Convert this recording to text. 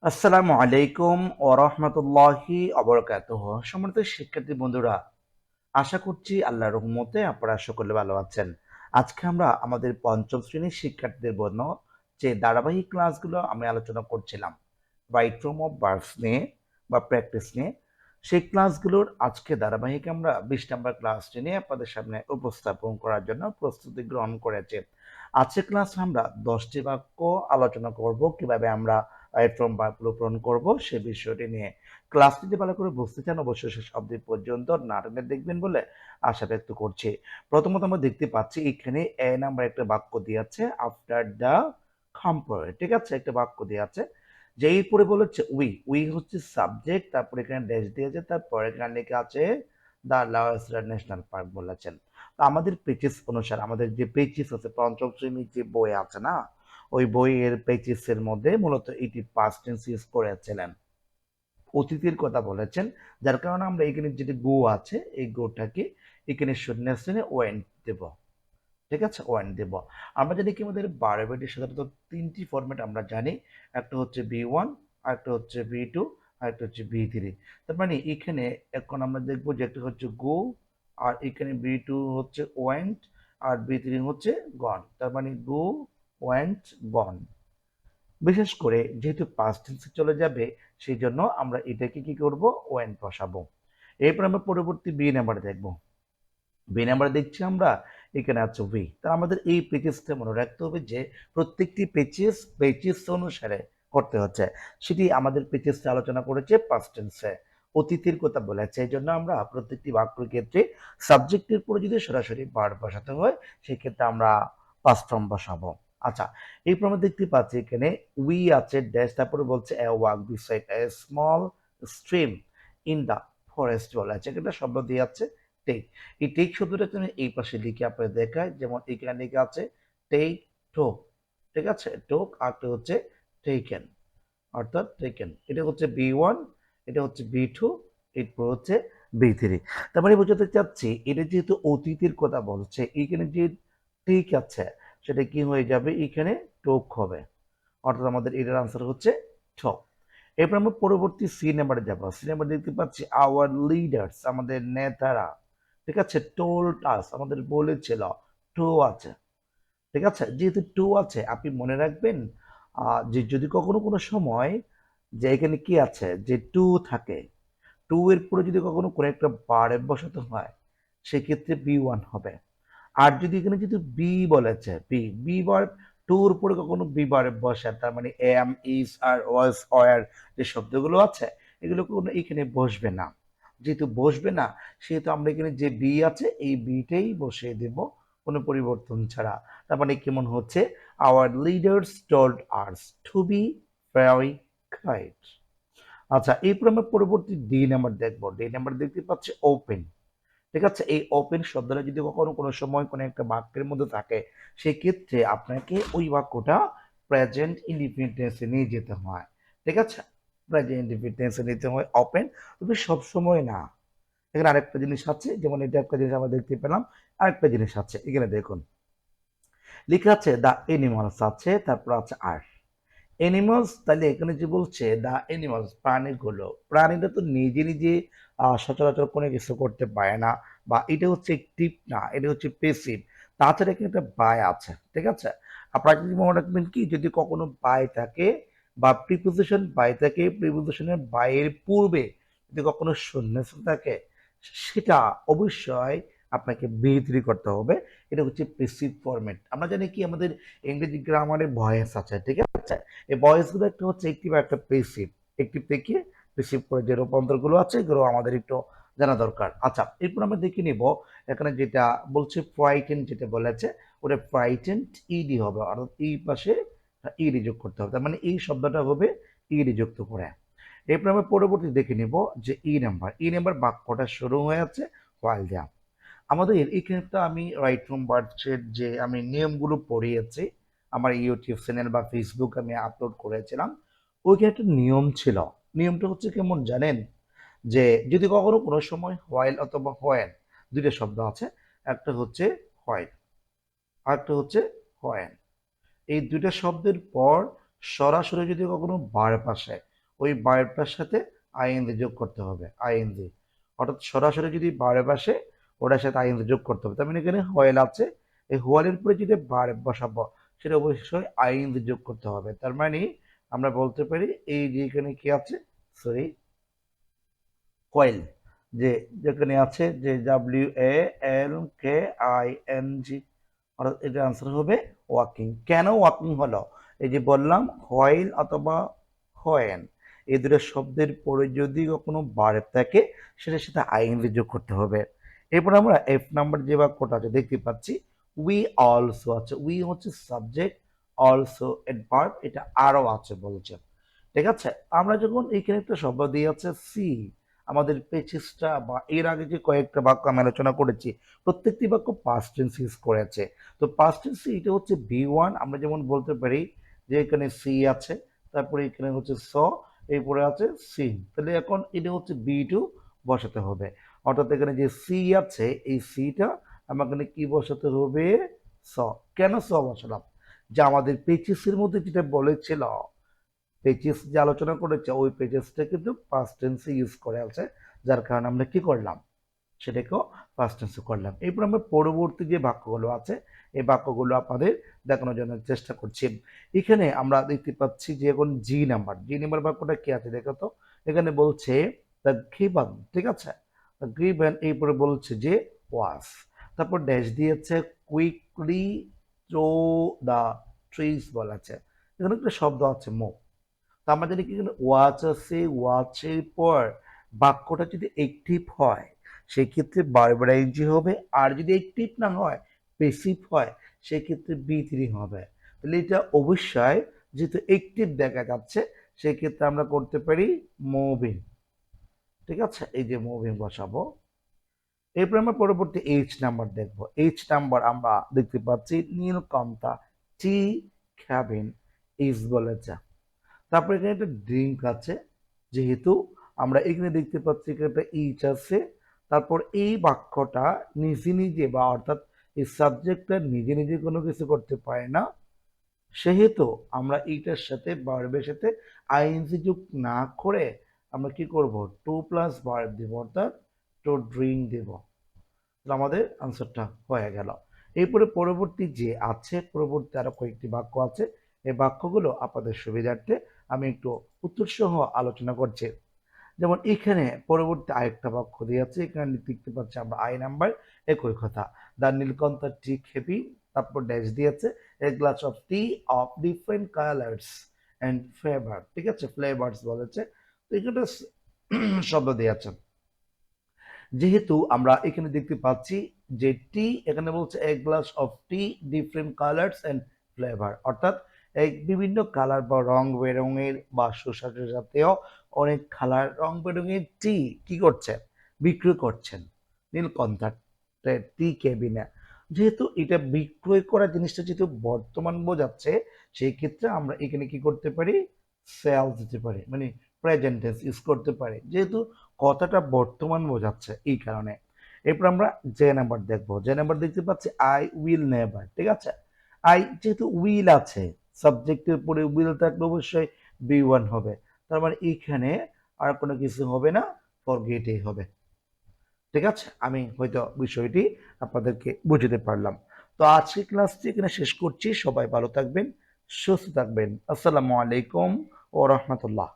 আসসালামু আলাইকুম ওয়া রাহমাতুল্লাহি ওয়া বারাকাতুহু। সম্মানিত শিক্ষার্থী বন্ধুরা, আশা করছি আল্লাহর রহমতে আপনারা সকলে ভালো আছেন। আজকে আমরা আমাদের পঞ্চম শ্রেণীর শিক্ষার্থীদের জন্য যে ধারাবাহিক ক্লাসগুলো আমি আলোচনা করছিলাম রাইট ফ্রম অফ ভার্বস নিয়ে বা প্র্যাকটিস নিয়ে, সেই ক্লাসগুলোর আজকে ধারাবাহিক আমরা 20 নম্বর ক্লাসটি নিয়ে আপনাদের সামনে উপস্থাপন করার জন্য প্রস্তুতি গ্রহণ করেছি। আজকের ক্লাসে আমরা 10টি বাক্য আলোচনা করব, কিভাবে আমরা রাইট ফ্রম ভার্বগুলো পূরণ করব সে বিষয়টি নিয়ে। ক্লাসটি যদি ভালো করে বুঝতে চান অবশ্যই শেষ অবধি পর্যন্ত নাটনে দেখবেন বলে আশা ব্যক্ত করছি। প্রথমত আমরা দেখতে পাচ্ছি এখানে এ নাম্বার একটা বাক্য দিয়েছে আফটার দ্য কম্পেয়ার, ঠিক আছে, একটা বাক্য দিয়েছে যেই পরে বলেছে উই, উই হচ্ছে সাবজেক্ট, তারপরে এখানে ড্যাশ দিয়েছে, তারপরে এখানে লেখা আছে দ্য লাওয়েস্টার ন্যাশনাল পার্ক বলেছেন। তো আমাদের পেচিস অনুসারে আমাদের যে পেচিস আছে পঞ্চম শ্রেণীর যে বই আছে না, ওই বইয়ের পেচিসের মধ্যে মূলত এটি পাস্ট টেন্স ইউজ করেছিলেন, অতীতের কথা বলেছেন, যার কারণে আমরা এখানে যেটি গো আছে এই গোটাকে এখানে শূন্যস্থানে ওয়েন দেব, ঠিক আছে, ওয়েন দেব। আমরা জানি কি আমাদের বারোবেটির সাধারণত তিনটি ফরম্যাট আমরা জানি, একটা হচ্ছে বি1, আরেকটা হচ্ছে বি2, আরেকটা হচ্ছে বি3। তার মানে এখানে এখন আমরা দেখবো যে একটা হচ্ছে গো, আর এখানে বি2 হচ্ছে ওয়েন্ট, আর বি3 হচ্ছে গন। তার মানে গো, ওয়েন্ট, গন। বিশেষ করে যেহেতু পাস্ট টেন্সে চলে যাবে সেই জন্য আমরা এটাকে কি করব, ওয়েন বসাবো। এরপর আমরা পরবর্তী বি নাম্বার দেখব। বি নাম্বার দেখছি আমরা এখানে আছে উই। তা আমাদের এই পেজেসটা মনে রাখতে হবে যে প্রত্যেকটি পেজেস অনুসারে করতে হচ্ছে। সেটি আমাদের পেজেসটা আলোচনা করেছে পাস্ট টেন্সে, অতীতের কথা বলেছে। এই জন্য আমরা প্রত্যেকটি বাক্যের ক্ষেত্রে সাবজেক্টের পরে যদি সরাসরি ভার্ব বসাতে হয় সেক্ষেত্রে আমরা পাস্ট ফর্ম বসাবো। আচ্ছা, এই আমরা দেখতে পাচ্ছি এখানে উই আছে ড্যাশ, তারপরে বলছে a walk beside a small stream in the forest বলা আছে, এটা শব্দ দিয়ে আছে টেক। এই টেক শব্দটা তুমি এই পাশে লিখে আপনার দেখায়, যেমন এখানে লেখা আছে টেক, টোক, ঠিক আছে, টোক আরটা হচ্ছে টেকেন, অর্থাৎ টেকেন। এটা হচ্ছে বি1, এটা হচ্ছে বি2, এরপর হচ্ছে বি3। তার মানে বোঝাতে চাচ্ছি এটা যেহেতু অতীতের কথা বলছে, এখানে যে টেক আছে সেটা কি হয়ে যাবে, এখানে টোক হবে, অর্থাৎ আমাদের এটার আনসার হচ্ছে ঠক। এরপর আমরা পরবর্তী সি নাম্বারে যাবো। সি নাম্বার দেখতে পাচ্ছি আওয়ার লিডার্স, আমাদের নেতারা, ঠিক আছে, টোল্ড আস, আমাদের বলেছিল, টু আছে, ঠিক আছে। যেহেতু টু আছে আপনি মনে রাখবেন যে যদি কখনো কোনো সময় যে এখানে কি আছে যে টু থাকে, টু এর পরে যদি কখনো কোনো একটা বারের বসাতে হয় সেক্ষেত্রে বি1 হবে। আর যদি এখানে যদি বি বলেছে, বি বি বার টুর উপরে কখনো বি বার বসে, তার মানে am is are was were যে শব্দগুলো আছে এগুলো কোনো এখানে বসবে না। যেহেতু বসবে না সেহেতু আমরা এখানে যে বি আছে এই বিটাই বসিয়ে দেব কোনো পরিবর্তন ছাড়া। তার মানে কেমন হচ্ছে, our leaders told us to be very kind. আচ্ছা, এরপর আমরা পরবর্তী ডি নাম্বার দেখবো। ডি নাম্বার দেখতে পাচ্ছি ওপেন, ঠিক আছে। এই ওপেন শব্দটা যদি কখনো কোনো সময় কোনো একটা বাক্যের মধ্যে থাকে সেক্ষেত্রে আপনাকে ওই বাক্যটা প্রেজেন্ট ইনডিফিনিট টেন্সে নিয়ে যেতে হয়, ঠিক আছে, প্রেজেন্ট ইনডিফিনিট টেন্সে নিতে হয় ওপেন, তবে সব সময় না। এখানে আরেকটা জিনিস আছে, যেমন এটা একটা জিনিস আমরা দেখতে পেলাম, আরেকটা জিনিস আছে এখানে দেখুন লেখা আছে দ্য এনিমালস আছে, তারপর আছে আর এনিমালস, তাহলে এখানে যে বলছে দা এনিমালস, প্রাণীগুলো, প্রাণীরা তো নিজে নিজে সচরাচর কোনো কিছু করতে পারে না, বা এটা হচ্ছে অ্যাক্টিভ না, এটা হচ্ছে পেসিভ। তাছাড়া এখানে একটা বাই আছে, ঠিক আছে। আপনারা যদি মনে রাখবেন কি যদি কখনো বাই থাকে বা প্রিপোজিশন বাই থাকে, প্রিপোজিশনের বাইয়ের পূর্বে যদি কখনো শূন্যস্থান থাকে সেটা অবশ্যই আপনাকে বি3 করতে হবে। এটা হচ্ছে পেসিভ ফরম্যাট। আমরা জানি কি আমাদের ইংরেজি গ্রামারে ভয়েস আছে, ঠিক আছে। এই ভয়েসগুলো একটা হচ্ছে একটিভ আর একটা পেসিভ, একটিভ থেকে পেসিভ করে যে রূপান্তরগুলো আছে এগুলো আমাদের একটু জানা দরকার। আচ্ছা, এরপর আমরা দেখে নিব এখানে যেটা বলছে ফ্রাইটেন, যেটা বলেছে ওটা ফ্রাইটেন্ড ইডি হবে, অর্থাৎ এই পাশে ইডি যোগ করতে হবে, তার মানে এই শব্দটা হবে ইডি যুক্ত করে। এরপর আমরা পরবর্তী দেখে নিব যে ই নাম্বার বাক্যটা শুরু হয়ে আছে হোয়াইল দেয়া। আমাদের এখানে তো আমি রাইট ফ্রম বার্থের যে আমি নিয়মগুলো পড়িয়েছি, আমার ইউটিউব চ্যানেল বা ফেসবুক আমি আপলোড করেছিলাম, ওইখানে একটা নিয়ম ছিল। নিয়মটা হচ্ছে কেমন জানেন, যে যদি কখনো কোনো সময় হোয়াইল অথবা হোয়েন দুইটা শব্দ আছে, একটা হচ্ছে হোয়াইল আর একটা হচ্ছে হোয়েন, এই দুইটা শব্দের পর সরাসরি যদি কখনো ভার্ব আসে ওই ভার্বটার সাথে আইএনজি যোগ করতে হবে, আইএনজি। অর্থাৎ সরাসরি যদি ভার্ব আসে ওটার সাথে আইএনজি যোগ করতে হবে। তার মানে এখানে হোয়েল আছে, এই হোয়েলের পরে যদি ভার্ব বসাবো সেটা অবশ্যই আইএনজি যোগ করতে হবে। তার মানে আমরা বলতে পারি এই যে এখানে কি আছে, সরি, হোয়েল, যে যেখানে আছে যে WALKING, অর্থাৎ এটার আনসার হবে ওয়াকিং। কেন ওয়াকিং হলো? এই যে বললাম হোয়াইল অথবা হোয়েন, এই দুটো শব্দের পরে যদি কখনো ভার্ব থাকে সেটার সাথে আইএনজি যোগ করতে হবে। এরপর আমরা এফ নাম্বার যে বাক্যটা আছে দেখতে পাচ্ছি, উই অলসো আছে, উই হচ্ছে সাবজেক্ট, অলসো এর ভার্ব, এটা আরো আছে বলছে। ঠিক আছে, আমরা যখন এখানে একটা শব্দ দিয়ে আছে সি, আমাদের পেচিসটা বা এর আগে যে কয়েকটা বাক্য আমি আলোচনা করেছি প্রত্যেকটি বাক্য পাস্ট টেন্স ইউজ করেছে। তো পাস্ট টেন্স এটা হচ্ছে বি1, আমরা যেমন বলতে পারি যে এখানে সি আছে, তারপরে এখানে হচ্ছে স, এরপরে আছে সিন, তাহলে এখন এটা হচ্ছে বি2 বসাতে হবে। অর্থাৎ এখানে যে সি আছে এই সিটা আমাকে কি বসাতে হবে, স। কেন স বসালাম? যে আমাদের পেচিসের মধ্যে যেটা বলেছিল, পেজেস যে আলোচনা করেছে ওই পেজেসটা কিন্তু পাস্ট টেন্সে ইউজ করে আছে, যার কারণে আমরা কি করলাম, সেটাকেও পাস্ট টেন্সে করলাম। এরপর আমরা পরবর্তী যে বাক্যগুলো আছে এই বাক্যগুলো আপনাদের দেখানোর জন্য চেষ্টা করছি। এখানে আমরা দেখতে পাচ্ছি যে এখন জি নাম্বার বাক্যটা কি আছে দেখো তো। এখানে বলছে দ্য গিভেন, ঠিক আছে, দ্য গিভেন, এরপরে বলছে যে ওয়াস, তারপর ড্যাশ দিয়েছে কুইকলি থ্রো দ্য ট্রিজ বলেছে। এখানে একটা শব্দ আছে মুভ। তো আমরা যদি কি ওয়াচ আছে, ওয়াচের পর বাক্যটা যদি অ্যাক্টিভ হয় সেক্ষেত্রে বারবার আইএনজি হবে, আর যদি অ্যাক্টিভ না হয় প্যাসিভ হয় সেক্ষেত্রে বি3 হবে। তাহলে এটা অবশ্যই যেহেতু অ্যাক্টিভ দেখা যাচ্ছে সেক্ষেত্রে আমরা করতে পারি মুভিং। ঠিক আছে, এই যে মুভিং বসাবো। এরপর আমরা পরবর্তী এইচ নাম্বার দেখবো। এইচ নাম্বার আমরা দেখতে পাচ্ছি নীলকন্ঠা, টি ক্যাবিন ইজ বলেছে। তারপরে এখানে একটা ড্রিঙ্ক আছে, যেহেতু আমরা এখানে দেখতে পাচ্ছি এখানে একটা ইচ আছে, তারপর এই বাক্যটা নিজে নিজে বা অর্থাৎ এই সাবজেক্টটা নিজে নিজে কোনো কিছু করতে পারে না, সেহেতু আমরা এইটার সাথে ভার্বের সাথে আইএনজি যোগ না করে আমরা কি করব, টু প্লাস ভার্ব দিব, অর্থাৎ টু ড্রিঙ্ক দেব। আমাদের আনসারটা হয়ে গেল। এরপরে পরবর্তী যে আছে, পরবর্তী আরো কয়েকটি বাক্য আছে, এই বাক্যগুলো আপনাদের সুবিধার্থে আমি একটু উত্তর সহ আলোচনা করছি। যেমন এখানে পরবর্তী আরেকটা বাক্য দিয়ে আছে, এখানে দেখতে পাচ্ছি আমরা আই নাম্বার, একই কথা, দ্য নীলকন্ঠা টি খেপি, তারপর ড্যাশ দিয়েছে a glass of T of different colours and flavour, ঠিক আছে, ফ্লেভার্স বলেছে। তো এখানে শব্দ দিয়ে আছে, যেহেতু আমরা এখানে দেখতে পাচ্ছি যে টি, এখানে বলছে এক glass of tea different colours and flavour, অর্থাৎ এক বিভিন্ন কালার বা রং বেরঙের বা সুস্বাদু জাতীয় অনেক কালার রং বেরঙের টি কি করছেন, বিক্রি করছেন নীলকণ্ঠা টি কেবিনে। যেহেতু এটা বিক্রয় করা জিনিসটা যেহেতু বর্তমান বোঝাচ্ছে সেই ক্ষেত্রে আমরা এখানে কি করতে পারি, সেল দিতে পারি, মানে প্রেজেন্ট টেন্স ইউজ করতে পারি, যেহেতু কথাটা বর্তমান বোঝাচ্ছে এই কারণে। এরপর আমরা যে নাম্বার দেখবো, যে নাম্বার দেখতে পাচ্ছি আই উইল নেভার, ঠিক আছে, আই যেহেতু উইল আছে সাবজেক্টের পরে উইল থাকলে অবশ্যই বি1 হবে, তার মানে এখানে আর কোনো কিছু হবে না, ফরগেটই হবে। ঠিক আছে, আমি হয়তো বিষয়টি আপনাদেরকে বুঝতে পারলাম। তো আজকে ক্লাসটি এখানে শেষ করছি, সবাই ভালো থাকবেন, সুস্থ থাকবেন, আসসালামু আলাইকুম ও রহমতুল্লাহ।